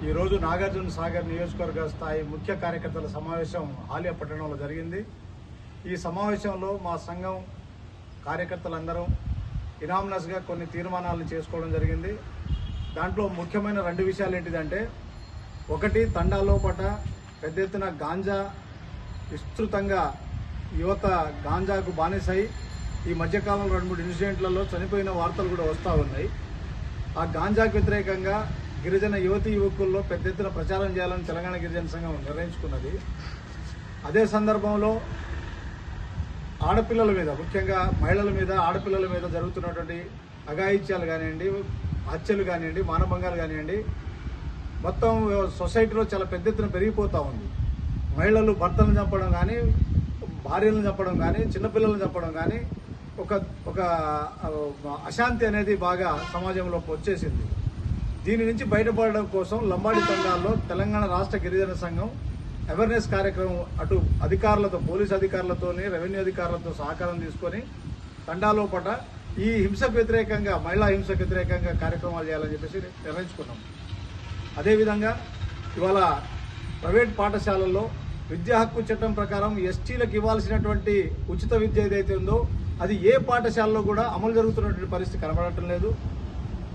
ఈరోజు నాగార్జున సాగర్ నియోజకవర్గ స్థాయి ముఖ్య కార్యకర్తల సమావేశం ఆలియా పట్టణంలో జరిగింది. ఈ సమావేశంలో మా సంఘం కార్యకర్తలందరూ ఇనామినస్గా కొన్ని తీర్మానాలను చేసుకోవడం జరిగింది. దాంట్లో ముఖ్యమైన 2 విషయాలు ఏంటిదంటే, ఒకటి, తండాలోపట పెద్ద ఎత్తున గాంజా విస్తృతంగా యువత గాంజాకు బానిసై ఈ మధ్యకాలంలో 2-3 ఇన్సిడెంట్లలో చనిపోయిన వార్తలు కూడా వస్తూ ఉన్నాయి. ఆ గాంజాకు వ్యతిరేకంగా గిరిజన యువతీ యువకుల్లో పెద్ద ఎత్తున ప్రచారం చేయాలని తెలంగాణ గిరిజన సంఘం నిర్ణయించుకున్నది. అదే సందర్భంలో ఆడపిల్లల మీద, ముఖ్యంగా మహిళల మీద, ఆడపిల్లల మీద జరుగుతున్నటువంటి అఘాయిత్యాలు కానివ్వండి, హత్యలు కానివ్వండి, మానభంగాలు కానివ్వండి, మొత్తం సొసైటీలో చాలా పెద్ద ఎత్తున పెరిగిపోతూ ఉంది. మహిళలు భర్తలను చంపడం కానీ, భార్యలను చంపడం కానీ, చిన్నపిల్లలను చంపడం కానీ, ఒక అశాంతి అనేది బాగా సమాజంలోకి వచ్చేసింది. దీని నుంచి బయటపడడం కోసం లంబాడి తండాల్లో తెలంగాణ రాష్ట్ర గిరిజన సంఘం అవేర్నెస్ కార్యక్రమం అటు అధికారులతో, పోలీసు అధికారులతోని, రెవెన్యూ అధికారులతో సహకారం తీసుకొని తండాలోపట ఈ హింసకు వ్యతిరేకంగా, మహిళా హింసకు వ్యతిరేకంగా కార్యక్రమాలు చేయాలని చెప్పేసి నిర్ణయించుకున్నాం. అదేవిధంగా ఇవాళ ప్రైవేట్ పాఠశాలల్లో విద్యా హక్కు చట్టం ప్రకారం ఎస్టీలకు ఇవ్వాల్సినటువంటి ఉచిత విద్య ఏదైతే ఉందో అది ఏ పాఠశాలలో కూడా అమలు జరుగుతున్నటువంటి పరిస్థితి కనబడటం లేదు.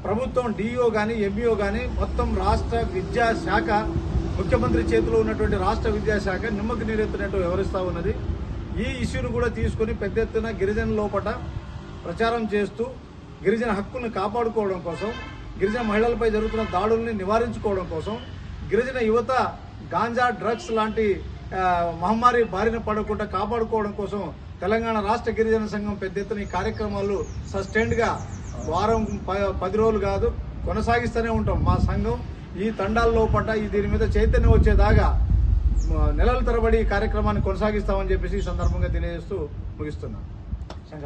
ప్రభుత్వం డిఈఓ కానీ, ఎంఈఓ కానీ మొత్తం రాష్ట్ర విద్యాశాఖ, ముఖ్యమంత్రి చేతిలో ఉన్నటువంటి రాష్ట్ర విద్యాశాఖ నిమ్మకు నీరెత్తినట్టు వ్యవహరిస్తూ ఉన్నది. ఈ ఇష్యూను కూడా తీసుకొని పెద్ద ఎత్తున గిరిజన లోపట ప్రచారం చేస్తూ గిరిజన హక్కులను కాపాడుకోవడం కోసం, గిరిజన మహిళలపై జరుగుతున్న దాడుల్ని నివారించుకోవడం కోసం, గిరిజన యువత గాంజా, డ్రగ్స్ లాంటి మహమ్మారి బారిన పడకుండా కాపాడుకోవడం కోసం తెలంగాణ రాష్ట్ర గిరిజన సంఘం పెద్ద ఎత్తున ఈ కార్యక్రమాలు సస్టైన్డ్గా వారం 10 రోజులు కాదు కొనసాగిస్తూనే ఉంటాం. మా సంఘం ఈ తండాల్లో పట్ట దీని మీద చైతన్యం వచ్చేదాకా నెలల తరబడి ఈ కార్యక్రమాన్ని కొనసాగిస్తామని చెప్పేసి ఈ సందర్భంగా తెలియజేస్తూ ముగిస్తున్నాం.